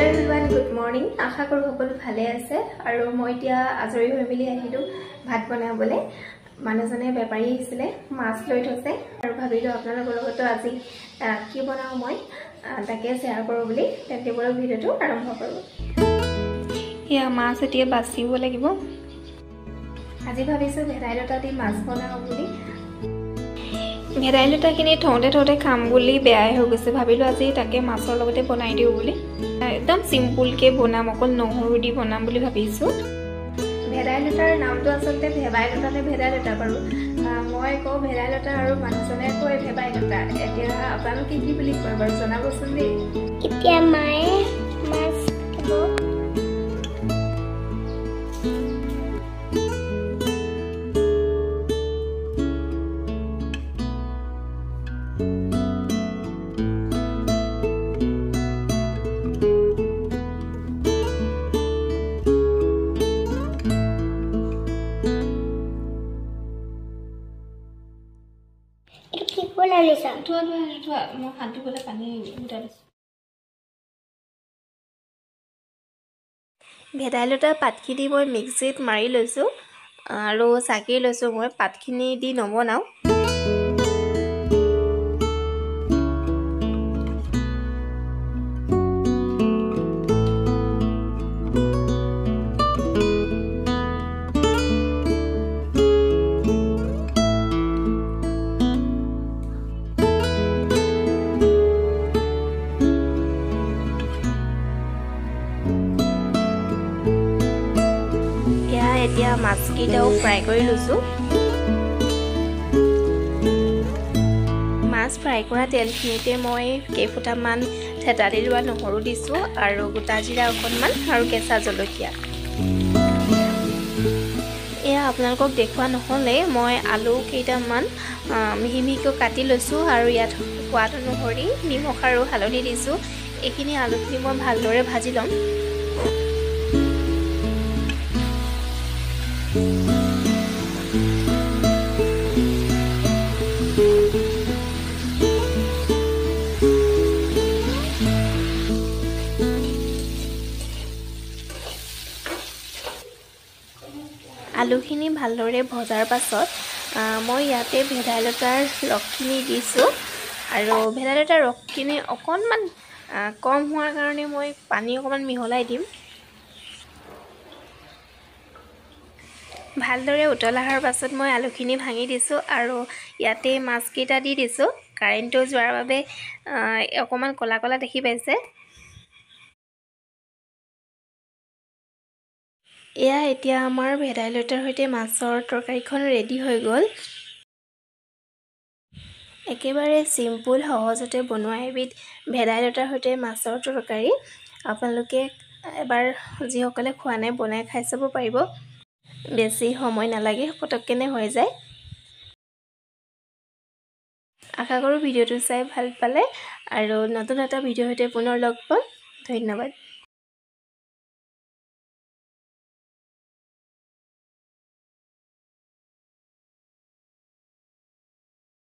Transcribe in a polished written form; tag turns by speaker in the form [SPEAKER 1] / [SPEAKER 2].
[SPEAKER 1] everyone, good morning. আশা কৰো সকলো ভালে আছে আৰু মই এতিয়া আজৰি হৈ মিলি আহিলো ভাত বনাবলে। মানুহজনে বেপাৰী আহিছিলে, মাছ লৈ থৈছে আৰু ভাবিলো আপোনালোকৰ লগত আজি কি বনাও মই তাকে শেয়াৰ কৰো বুলি তেন্তে বড় ভিডিওটো আৰম্ভ কৰো। ইয়া মাছ এতিয়া বাছিব লাগিব। আজি ভাবিছো ভেদাইলতা দি মাছ বনাও বুলি। ভেদাইলতা খিনি থওঁতে খাম বুলি বেয়াই হৈ গৈছে, ভাবিলো আজি তাকে মাছৰ লগতে বনাই দিও বুলি। একদম সিম্পল কে বনাম, অকল নহৰু দি বনাম বুলি ভাবিছো। ভেদাইলতাৰ নামটো আচলতে ভেদাইলতা নে ভেদাইলতা বাৰু, মই কওঁ ভেদাইলতা আৰু মানুহজনে কয় ভেদাইলতা। এতিয়া আপোনালোকে কি বুলি কয় বাৰু জনাবচোন দেই।
[SPEAKER 2] এতিয়া মায়ে মাছ খাব।
[SPEAKER 1] মই হাত ধুবলৈ পানী গোটাই দিছো। ভেদাইলতা পাতখিনি মই মিক্সিত মাৰি লৈছো আৰু চাকি লৈছো। মই পাতখিনি দি নবনাও। এতিয়া মাছকেইটাও ফ্ৰাই কৰি লৈছো। মাছ ফ্ৰাই কৰা তেলখিনিতে মই কেইফুটামান থেতালি লোৱা নহৰু দিছো আৰু গোটা জিৰা অকণমান আৰু কেঁচা জলকীয়া। এয়া আপোনালোকক দেখুওৱা নহ'লে মই আলু কেইটামান মিহি মিহিকৈ কাটি লৈছো আৰু ইয়াত সোৱাদ অনুসৰি নিমখ আৰু হালধি দিছো। এইখিনি আলুখিনি মই ভালদৰে ভাজি ল'ম। আলুখিনি ভালদৰে ভজাৰ পাছত মই ইয়াতে ভেদাইলতাৰ ৰসখিনি দিছোঁ আৰু ভেদাইলতাৰ ৰসখিনি অকণমান কম হোৱাৰ কাৰণে মই পানী অকণমান মিহলাই দিম। ভালদৰে উতল অহাৰ পাছত মই আলুখিনি ভাঙি দিছোঁ আৰু ইয়াতে মাছকেইটা দি দিছোঁ। কাৰেণ্টটো যোৱাৰ বাবে অকণমান ক'লা ক'লা দেখি পাইছে। এয়া এতিয়া আমাৰ ভেদাইলতাৰ সৈতে মাছৰ তৰকাৰীখন ৰেডি হৈ গ'ল। একেবাৰে চিম্পুল সহজতে বনোৱা এবিধ ভেদাইলতাৰ সৈতে মাছৰ তৰকাৰী। আপোনালোকে এবাৰ যিসকলে খোৱা নাই বনাই খাই চাব পাৰিব। বেছি সময় নালাগে, পটককেনে হৈ যায়। আশা কৰোঁ ভিডিঅ'টো চাই ভাল পালে আৰু নতুন এটা ভিডিঅ'ৰ সৈতে পুনৰ লগ পাম। ধন্যবাদ।